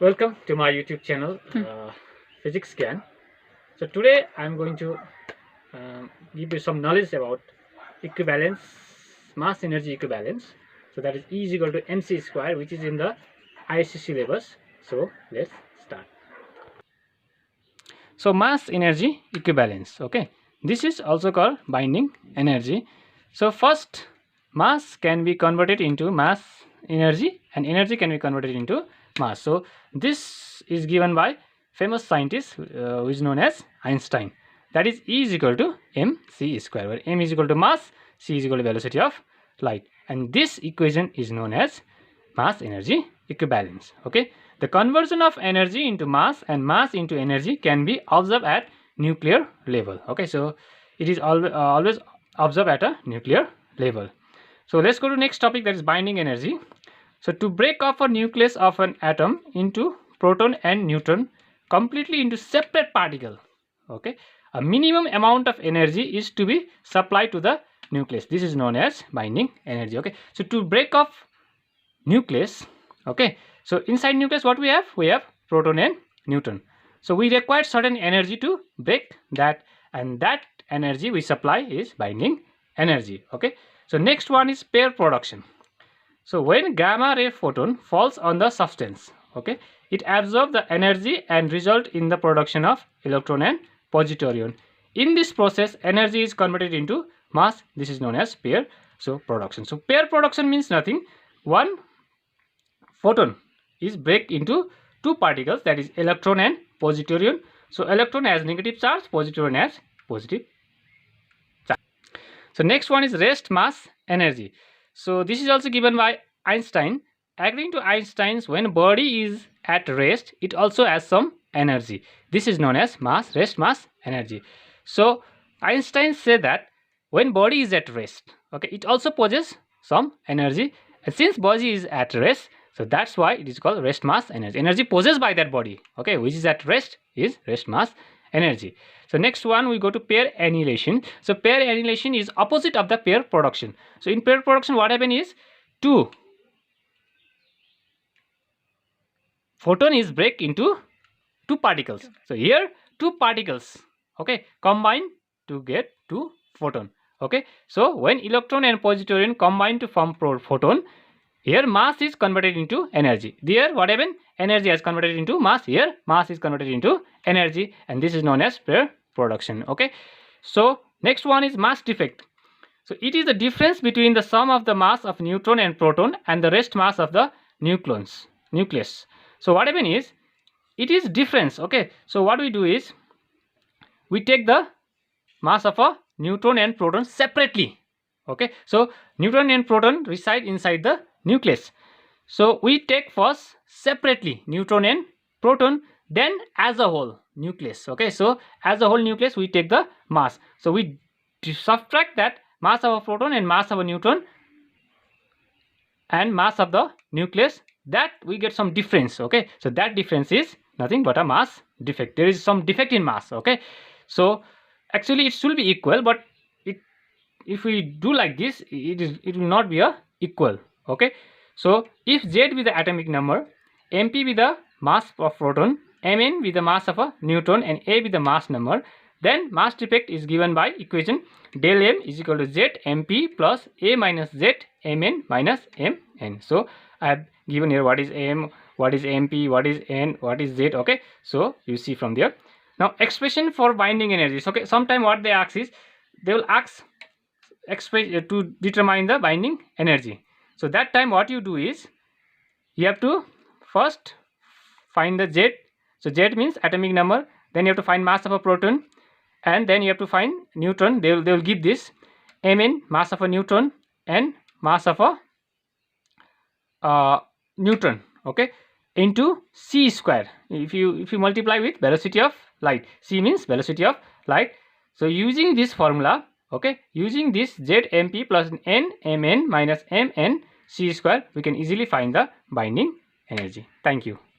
Welcome to my YouTube channel, Physics Scan. So today I'm going to give you some knowledge about equivalence, mass energy equivalence. So that is E is equal to mc square, which is in the ISC syllabus. So let's start. So mass energy equivalence. Okay, this is also called binding energy. So first, mass can be converted into mass energy, and energy can be converted into mass. So this is given by famous scientist who is known as Einstein. That is E is equal to mc square, where m is equal to mass, c is equal to velocity of light, and this equation is known as mass energy equivalence. Okay, the conversion of energy into mass and mass into energy can be observed at nuclear level. Okay, so it is always observed at a nuclear level. So let's go to next topic, that is binding energy. So to break off a nucleus of an atom into proton and neutron completely into separate particle, okay, a minimum amount of energy is to be supplied to the nucleus. This is known as binding energy. Okay, so to break off nucleus, okay, so inside nucleus what we have proton and neutron. So we require certain energy to break that, and that energy we supply is binding energy. Okay, so next one is pair production. So when gamma ray photon falls on the substance, okay, it absorbs the energy and result in the production of electron and positron. In this process, energy is converted into mass. This is known as pair production. So pair production means nothing. One photon is break into two particles, that is electron and positron. So electron has negative charge, positron has positive charge. So next one is rest mass energy. So this is also given by Einstein. According to Einstein, when body is at rest, it also has some energy. This is known as rest mass energy. So Einstein said that when body is at rest, okay, it also possesses some energy. And since body is at rest, so that's why it is called rest mass energy. Energy possessed by that body, okay, which is at rest, is rest mass energy. So next one, we go to pair annihilation. So pair annihilation is opposite of the pair production. So in pair production, what happens is two photon is break into two particles. So here two particles, okay, combine to get two photon. Okay, so when electron and positron combine to form photon, here mass is converted into energy. There what happened? Energy has converted into mass. Here mass is converted into energy, and this is known as pair production. Okay, so next one is mass defect. So it is the difference between the sum of the mass of neutron and proton and the rest mass of the nucleus. So what happens is it is difference. Okay, so what we do is we take the mass of a neutron and proton separately. Okay, so neutron and proton reside inside the nucleus. So we take first separately neutron and proton, then as a whole nucleus. Okay, so as a whole nucleus we take the mass. So we subtract that mass of a proton and mass of a neutron and mass of the nucleus, that we get some difference. Okay, so that difference is nothing but a mass defect. There is some defect in mass. Okay, so actually it should be equal, but if we do like this, it will not be a equal. Okay, so if Z be the atomic number, mp be the mass of proton, mn be the mass of a neutron, and a be the mass number, then mass defect is given by equation del m is equal to Z mp plus a minus Z mn minus mn. So I have given here what is m, what is mp, what is n, what is Z. Okay, so you see from there. Now expression for binding energies. Okay, sometime what they ask is they will ask to determine the binding energy. So that time what you do is you have to first find the Z. So Z means atomic number, then you have to find mass of a proton, and then you have to find neutron. They will give this mn, mass of a neutron, and mass of a neutron, okay, into c square. If you multiply with velocity of light, c means velocity of light. So using this formula, okay, using this Z mp plus n mn minus mn c square, we can easily find the binding energy. Thank you.